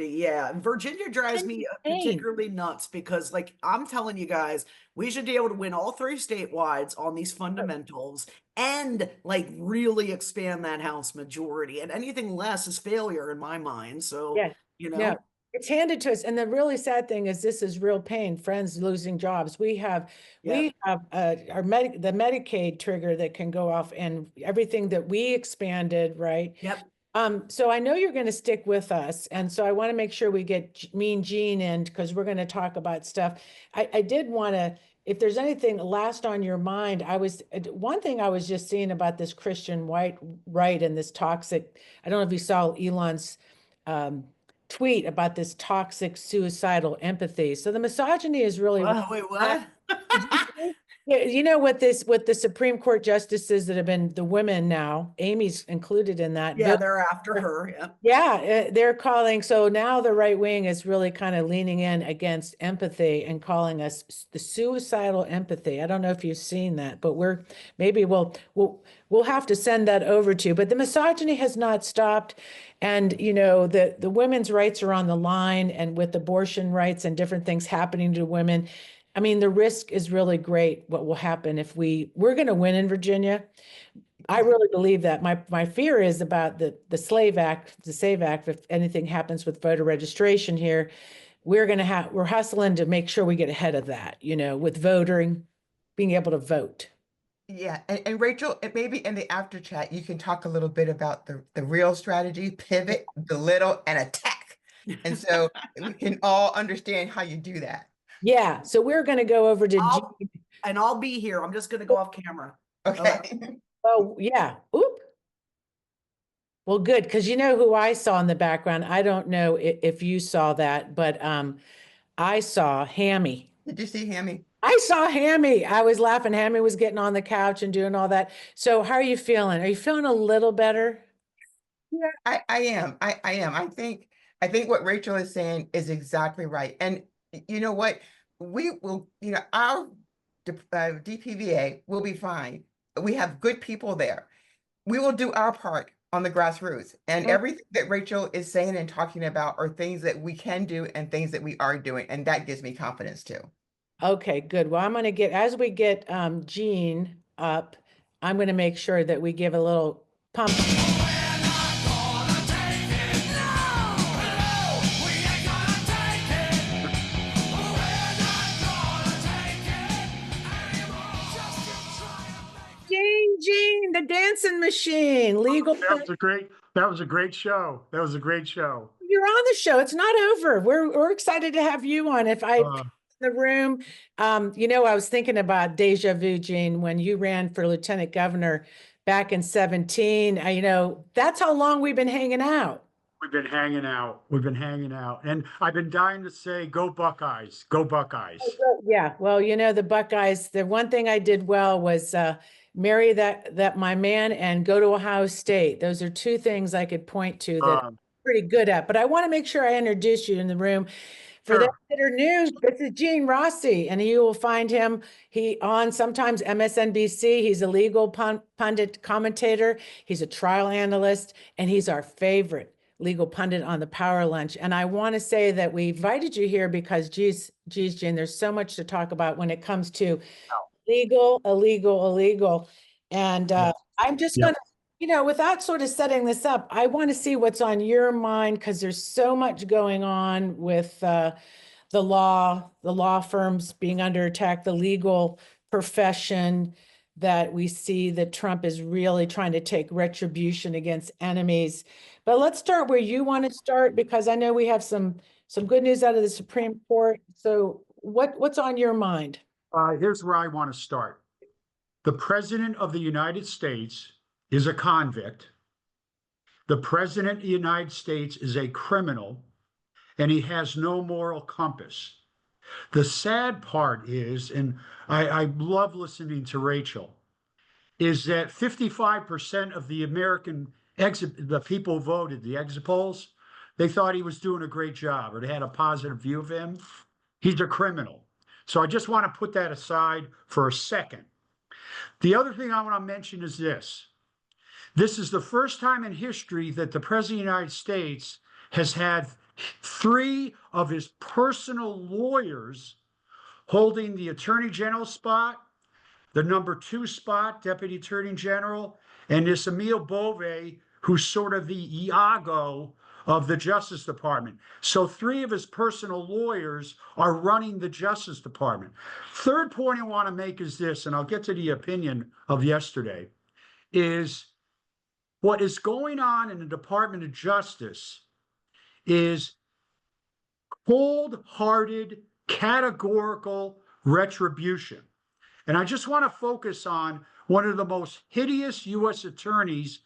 Virginia drives me particularly nuts because, like, I'm telling you guys, we should be able to win all 3 statewides on these fundamentals and like really expand that House majority. And anything less is failure in my mind. So, no, it's handed to us. And the really sad thing is this is real pain, friends losing jobs. We have the Medicaid trigger that can go off and everything that we expanded, right? Yep. So I know you're going to stick with us. And so I want to make sure we get Mean Gene in because we're going to talk about stuff. I did want to if there's anything last on your mind, one thing I was just seeing about this Christian white right and this toxic, I don't know if you saw Elon's tweet about this toxic suicidal empathy. So the misogyny is really Wait, what? yeah, you know what what the Supreme Court justices that have been the women now, Amy's included in that. Yeah, they're after her. Yeah. Yeah, they're calling. So now the right wing is really kind of leaning in against empathy and calling us the suicidal empathy. I don't know if you've seen that, but maybe we'll have to send that over to you. But the misogyny has not stopped, and you know the women's rights are on the line, and with abortion rights and different things happening to women. I mean, the risk is really great. What will happen if we're going to win in Virginia? I really believe that. My fear is about the SAVE Act. If anything happens with voter registration here, we're hustling to make sure we get ahead of that, you know, with voting, being able to vote. Yeah, and Rachel, maybe in the after chat, you can talk a little bit about the real strategy, pivot, belittle, and attack. And so we can all understand how you do that. Yeah, so we're going to go over to I'll be here. I'm just going to go off camera. Okay. Oh, yeah. Oop. Well, good, because you know who I saw in the background. I don't know if you saw that, but I saw Hammy. Did you see Hammy? I saw Hammy. I was laughing. Hammy was getting on the couch and doing all that. So how are you feeling? Are you feeling a little better? Yeah, I am. I am. I think what Rachel is saying is exactly right. And you know what? We will, you know, our DPVA will be fine. We have good people there. We will do our part on the grassroots. And everything that Rachel is saying and talking about are things that we can do and things that we are doing. And that gives me confidence too. Okay, good. Well, I'm going to get, as we get Jean up, I'm going to make sure that we give a little pump. Jean, the dancing machine, legal. That was a great show. That was a great show. You're on the show. It's not over. We're excited to have you on. If I in the room, you know, I was thinking about deja vu, Jean, when you ran for lieutenant governor back in 2017. You know, that's how long we've been hanging out. We've been hanging out. And I've been dying to say, go Buckeyes, go Buckeyes. Yeah. Well, you know, the Buckeyes, the one thing I did well was marry that my man and go to Ohio State. Those are two things I could point to that I'm pretty good at. But I want to make sure I introduce you in the room. For those that are new, this is Gene Rossi, and you will find him on sometimes MSNBC. He's a legal pundit commentator. He's a trial analyst, and he's our favorite legal pundit on the Power Lunch. And I want to say that we invited you here because, geez, Gene, there's so much to talk about when it comes to illegal. And I'm just going to, you know, without sort of setting this up, I want to see what's on your mind because there's so much going on with the law firms being under attack, the legal profession, that we see that Trump is really trying to take retribution against enemies. But let's start where you want to start, because I know we have some good news out of the Supreme Court. So what's on your mind? Here's where I want to start. The President of the United States is a convict. The President of the United States is a criminal, and he has no moral compass. The sad part is, and I love listening to Rachel, is that 55% of the the people who voted, the exit polls, they thought he was doing a great job, or they had a positive view of him. He's a criminal. So I just want to put that aside for a second. The other thing I want to mention is this. This is the first time in history that the President of the United States has had 3 of his personal lawyers holding the Attorney General spot, the number 2 spot, Deputy Attorney General, and this Emil Bove, who's sort of the Iago of the Justice Department. So 3 of his personal lawyers are running the Justice Department. Third point I want to make is this, and I'll get to the opinion of yesterday, is what is going on in the Department of Justice is cold-hearted, categorical retribution. And I just want to focus on one of the most hideous U.S. attorneys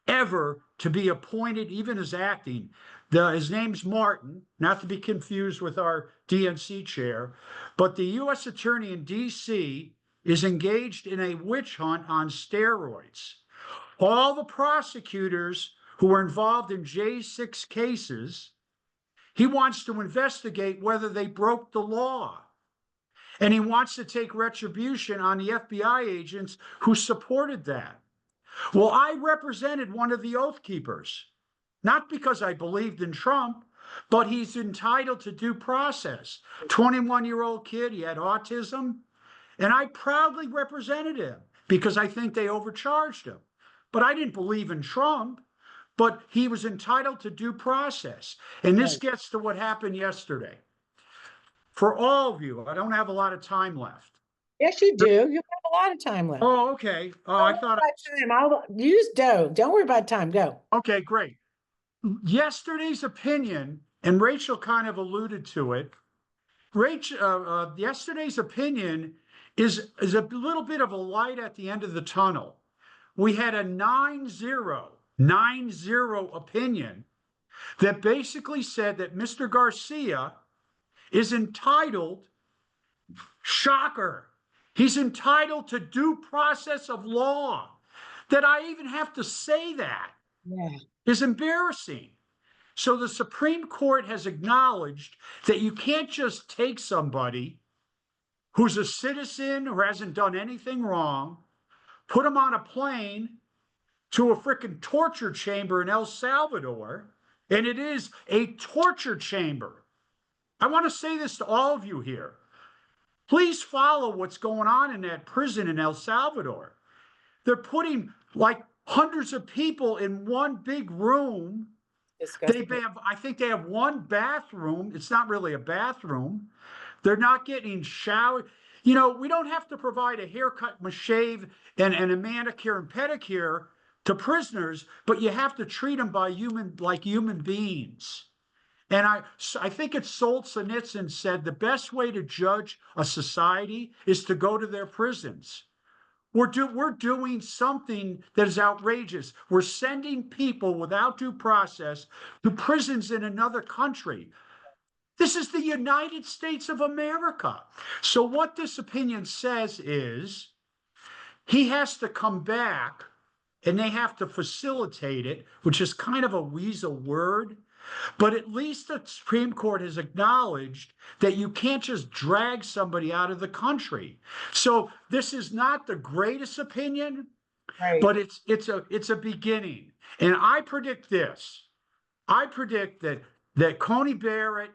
ever to be appointed, even as acting. His name's Martin, not to be confused with our DNC chair, but the U.S. attorney in D.C. is engaged in a witch hunt on steroids. All the prosecutors who were involved in J6 cases, he wants to investigate whether they broke the law. And he wants to take retribution on the FBI agents who supported that. Well, I represented one of the Oath Keepers, not because I believed in Trump, but he's entitled to due process. 21-year-old kid, he had autism, and I proudly represented him because I think they overcharged him. But I didn't believe in Trump, but he was entitled to due process. And this gets to what happened yesterday. For all of you, I don't have a lot of time left. Yes, you do. You have a lot of time left. Oh, okay. Oh, I thought. You just don't worry about time. Go. Okay, great. Yesterday's opinion, and Rachel kind of alluded to it. Yesterday's opinion is a little bit of a light at the end of the tunnel. We had a 9-0 opinion that basically said that Mr. Garcia is entitled, shocker, he's entitled to due process of law. That I even have to say that is embarrassing. So the Supreme Court has acknowledged that you can't just take somebody who's a citizen who hasn't done anything wrong, put them on a plane to a freaking torture chamber in El Salvador, and it is a torture chamber. I want to say this to all of you here. Please follow what's going on in that prison in El Salvador. They're putting like hundreds of people in one big room. I think they have one bathroom. It's not really a bathroom. They're not getting showered. You know, we don't have to provide a haircut, a shave, and a manicure and pedicure to prisoners, but you have to treat them like human beings. And I think it's Solzhenitsyn said the best way to judge a society is to go to their prisons. We're doing something that is outrageous. We're sending people without due process to prisons in another country. This is the United States of America. So what this opinion says is he has to come back and they have to facilitate it, which is kind of a weasel word. But at least the Supreme Court has acknowledged that you can't just drag somebody out of the country. So this is not the greatest opinion, but it's a beginning. And I predict this. I predict that Coney Barrett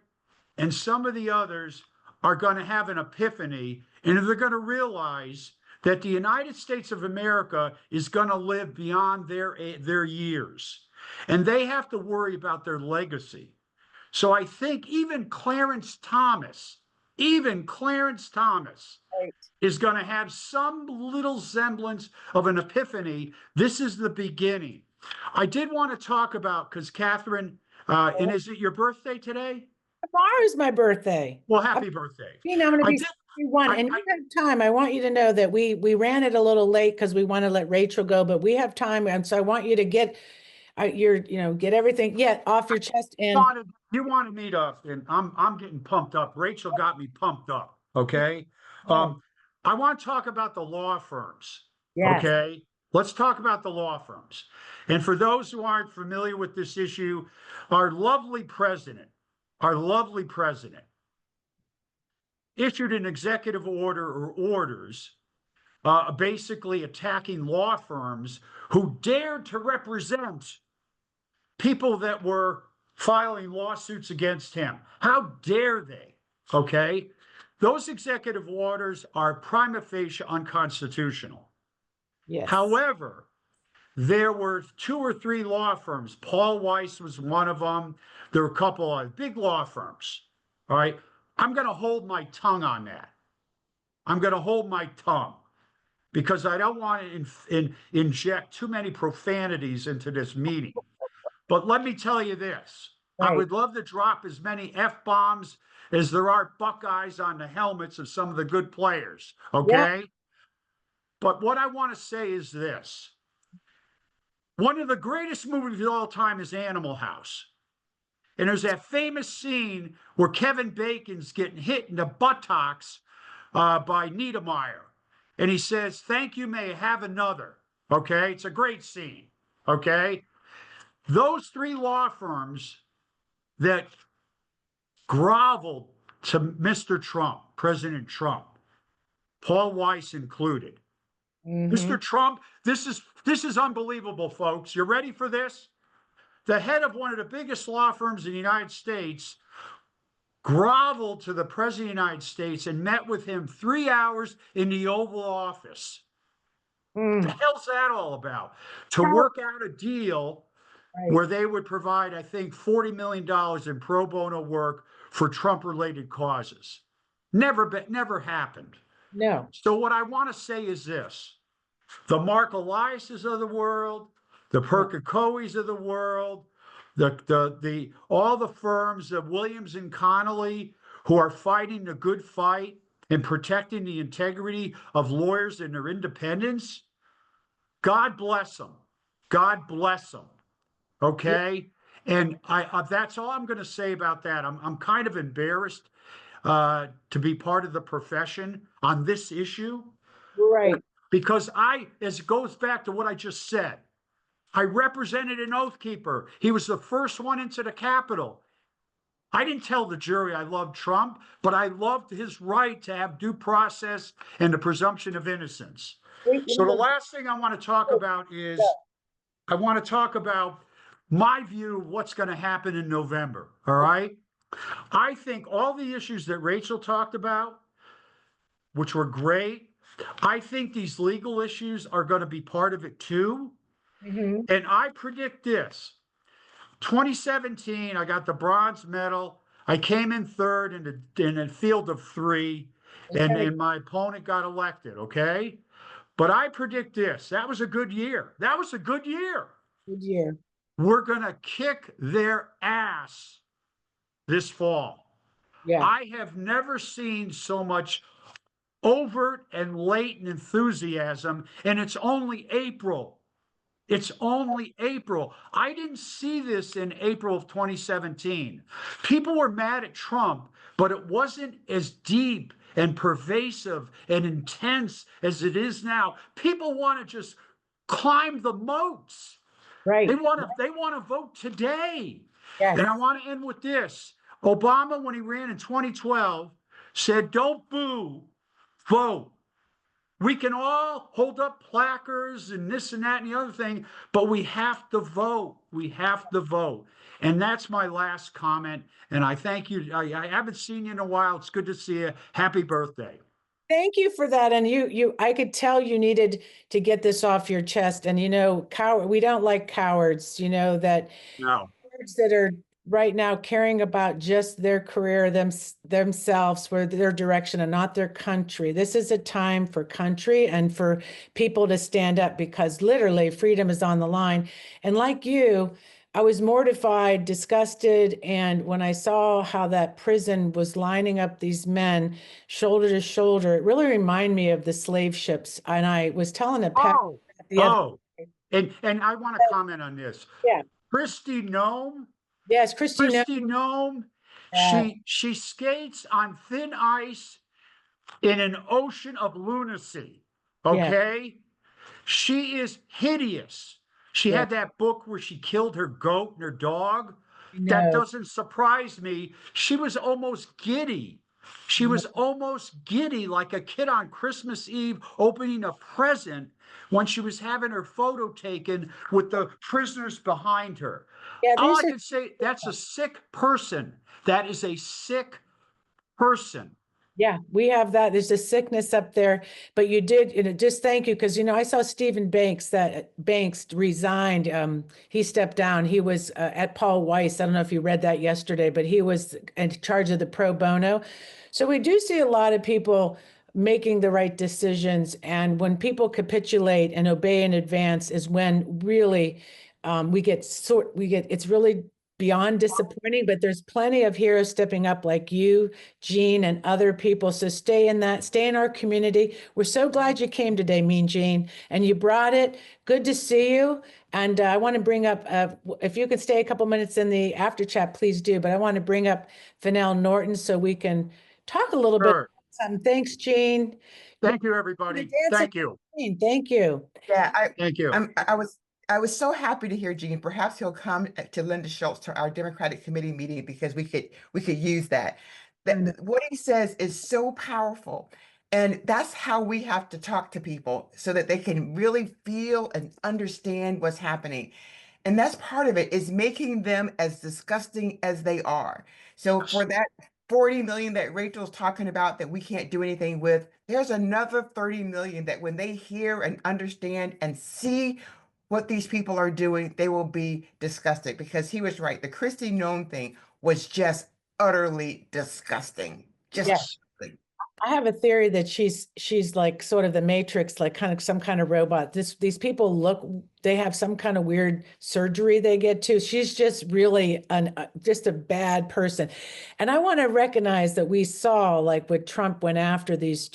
and some of the others are going to have an epiphany, and they're going to realize that the United States of America is going to live beyond their years. And they have to worry about their legacy. So I think even Clarence Thomas is going to have some little semblance of an epiphany. This is the beginning. I did want to talk about, because Catherine, and is it your birthday today? Tomorrow's my birthday. Well, happy birthday. I'm going to be 61, and you have time. I want you to know that we ran it a little late because we want to let Rachel go, but we have time, and so I want you to get get everything off your chest. And you wanted me to, and I'm getting pumped up. Rachel got me pumped up. Okay. I want to talk about the law firms. Yes. Okay. Let's talk about the law firms. And for those who aren't familiar with this issue, our lovely president issued an executive order or orders basically attacking law firms who dared to represent people that were filing lawsuits against him. How dare they? Okay. Those executive orders are prima facie unconstitutional. yes. However, there were 2 or 3 law firms. Paul Weiss was one of them. There were a couple of big law firms. All right. I'm going to hold my tongue on that. I'm going to hold my tongue because I don't want to inject too many profanities into this meeting. But let me tell you this. I Right. would love to drop as many F-bombs as there are Buckeyes on the helmets of some of the good players, okay? But what I want to say is this. One of the greatest movies of all time is Animal House. And there's that famous scene where Kevin Bacon's getting hit in the buttocks by Niedermeyer. And he says, "Thank you, may I have another." Okay, it's a great scene. Okay, those three law firms that groveled to Mr. Trump, President Trump, Paul Weiss included. Mr. Trump, this is unbelievable, folks. You ready for this? The head of one of the biggest law firms in the United States groveled to the President of the United States and met with him 3 hours in the Oval Office. What the hell's that all about? To work out a deal where they would provide, I think, $40 million in pro bono work for Trump-related causes. Never happened. No. So what I want to say is this. The Mark Eliases of the world, the Percocoes of the world, all the firms of Williams and Connolly who are fighting the good fight and protecting the integrity of lawyers and their independence, God bless them. God bless them. Okay? And that's all I'm going to say about that. I'm kind of embarrassed to be part of the profession on this issue. Right. Because as it goes back to what I just said, I represented an oath keeper. He was the first one into the Capitol. I didn't tell the jury I loved Trump, but I loved his right to have due process and the presumption of innocence. So the last thing I want to talk about is I want to talk about my view of what's going to happen in November. All right. I think all the issues that Rachel talked about, which were great, I think these legal issues are going to be part of it too. And I predict this. 2017, I got the bronze medal. I came in third in a field of three, and my opponent got elected, okay? But I predict this. That was a good year. That was a good year. Good year. We're going to kick their ass this fall. Yeah. I have never seen so much overt and latent enthusiasm, and it's only April. It's only April. I didn't see this in April of 2017. People were mad at Trump, but it wasn't as deep and pervasive and intense as it is now. People want to just climb the moats. Right. They want to vote today. Yes. And I want to end with this. Obama, when he ran in 2012, said, "Don't boo, vote." We can all hold up placards and this and that and the other thing, but we have to vote. We have to vote. And that's my last comment. And I thank you. I haven't seen you in a while. It's good to see you. Happy birthday. Thank you for that. And I could tell you needed to get this off your chest. And we don't like cowards, that No. cowards that are right now caring about just their career, themselves, for their direction and not their country. This is a time for country and for people to stand up, because literally freedom is on the line. And like you, I was mortified, disgusted. And when I saw how that prison was lining up these men shoulder to shoulder, it really reminded me of the slave ships. And I was telling a Pat the other And I want to comment on this. Yeah. Christy Nome. Yes, Christy Nome, she skates on thin ice in an ocean of lunacy. Okay? She is hideous. She had that book where she killed her goat and her dog. That doesn't surprise me. She was almost giddy. She was almost giddy, like a kid on Christmas Eve opening a present when she was having her photo taken with the prisoners behind her. All I can say, that's a sick person. That is a sick person. Yeah, we have that. There's a sickness up there, but you did, just thank you. Cause I saw Stephen Banks resigned. He stepped down. He was at Paul Weiss. I don't know if you read that yesterday, but he was in charge of the pro bono. So we do see a lot of people making the right decisions. And when people capitulate and obey in advance is when really it's really beyond disappointing, but there's plenty of heroes stepping up like you, Jean, and other people. So stay in our community. We're so glad you came today, Mean Jean, and you brought it. Good to see you. And I want to bring up, if you could stay a couple minutes in the after chat, please do. But I want to bring up Fennell Norton so we can talk a little bit. Sure. Thanks, Jean. Thank you, everybody. Thank you. Thank you. Yeah, Thank you. I was so happy to hear Gene. Perhaps he'll come to Linda Schultz to our Democratic Committee meeting because we could use that. What he says is so powerful. And that's how we have to talk to people so that they can really feel and understand what's happening. And that's part of it, is making them as disgusting as they are. So for that 40 million that Rachel's talking about that we can't do anything with, there's another 30 million that when they hear and understand and see what these people are doing, they will be disgusted, because he was right. The Christy Nome thing was just utterly disgusting. Just disgusting. I have a theory that she's like sort of the Matrix, like kind of some kind of robot. These people they have some kind of weird surgery they get to. She's just really just a bad person. And I want to recognize that we saw, like when Trump went after these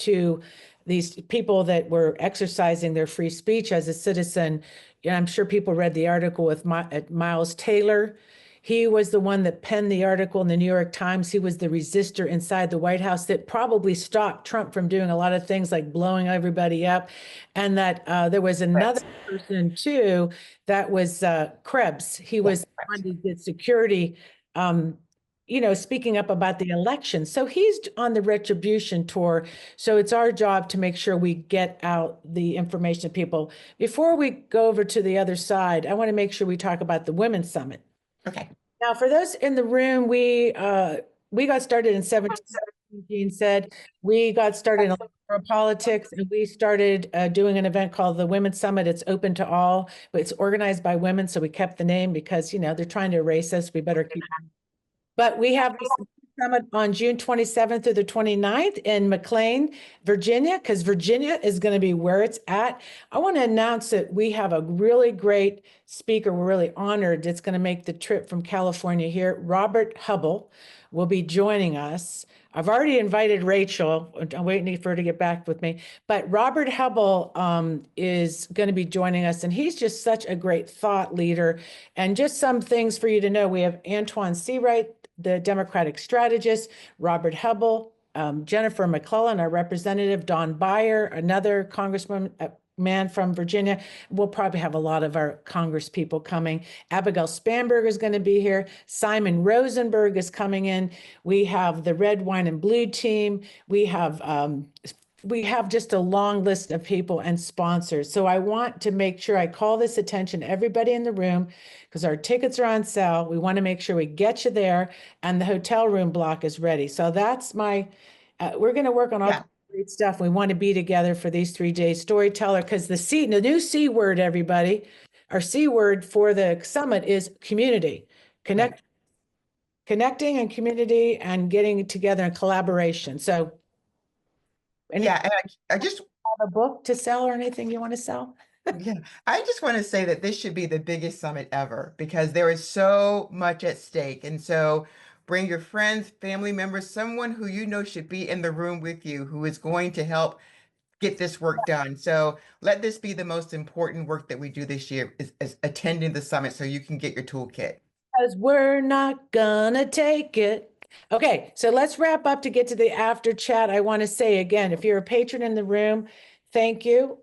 people that were exercising their free speech as a citizen. You know, I'm sure people read the article with Miles Taylor. He was the one that penned the article in the New York Times. He was the resistor inside the White House that probably stopped Trump from doing a lot of things like blowing everybody up. And that there was another person too, that was Krebs. He was the one who did security, speaking up about the election. So he's on the retribution tour. So it's our job to make sure we get out the information to people. Before we go over to the other side, I want to make sure we talk about the Women's Summit. Okay. Now, for those in the room, we got started in 17, Jean said. We got started in electoral politics, and we started doing an event called the Women's Summit. It's open to all, but it's organized by women, so we kept the name because, they're trying to erase us. We better keep it. But we have this summit on June 27th through the 29th in McLean, Virginia, because Virginia is going to be where it's at. I want to announce that we have a really great speaker. We're really honored. It's going to make the trip from California here. Robert Hubble will be joining us. I've already invited Rachel. I'm waiting for her to get back with me. But Robert Hubble is going to be joining us, and he's just such a great thought leader. And just some things for you to know. We have Antoine Seawright, the Democratic strategist, Robert Hubble, Jennifer McClellan, our representative, Don Beyer, another congressman, man from Virginia. We'll probably have a lot of our Congress people coming. Abigail Spanberg is going to be here. Simon Rosenberg is coming in. We have the Red, Wine, and Blue team. We have just a long list of people and sponsors. So I want to make sure I call this attention to everybody in the room, because our tickets are on sale. We want to make sure we get you there, and the hotel room block is ready. So that's we're going to work on all great stuff. We want to be together for these 3 days. Storyteller, because the new C word, everybody, our C word for the summit is community. Connecting and community and getting together in collaboration. So And I just have a book to sell or anything you want to sell? I just want to say that this should be the biggest summit ever, because there is so much at stake. And so bring your friends, family members, someone who should be in the room with you, who is going to help get this work done. So let this be the most important work that we do this year, is attending the summit so you can get your toolkit. Because we're not gonna take it. Okay, so let's wrap up to get to the after chat. I want to say again, if you're a patron in the room, thank you.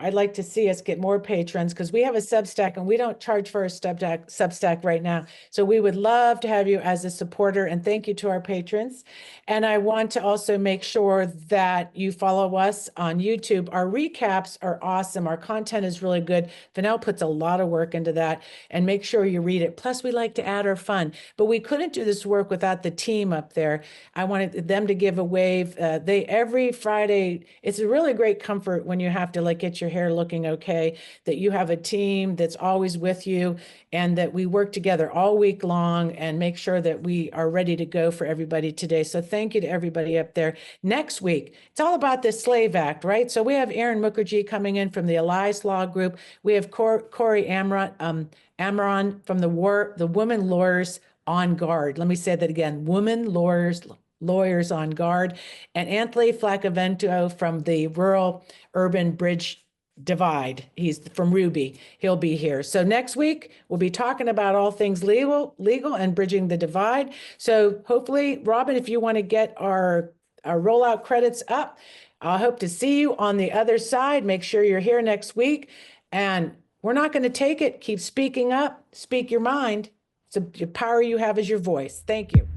I'd like to see us get more patrons, because we have a Substack and we don't charge for a Substack right now. So we would love to have you as a supporter, and thank you to our patrons. And I want to also make sure that you follow us on YouTube. Our recaps are awesome. Our content is really good. Fennell puts a lot of work into that, and make sure you read it. Plus, we like to add our fun, but we couldn't do this work without the team up there. I wanted them to give a wave. Every Friday, it's a really great comfort when you have to get your your hair looking okay, that you have a team that's always with you, and that we work together all week long and make sure that we are ready to go for everybody today. So thank you to everybody up there. Next week, it's all about the Slave Act, right? So we have Aaron Mukherjee coming in from the Elias Law Group. We have Corey Amron from the Women Lawyers on Guard. Let me say that again, Women Lawyers on Guard, and Anthony Flacavento from the Rural Urban Bridge Divide. He's from Ruby. He'll be here. So next week, we'll be talking about all things legal and bridging the divide. So hopefully, Robin, if you want to get our rollout credits up, I hope to see you on the other side. Make sure you're here next week. And we're not going to take it. Keep speaking up. Speak your mind. It's the power you have is your voice. Thank you.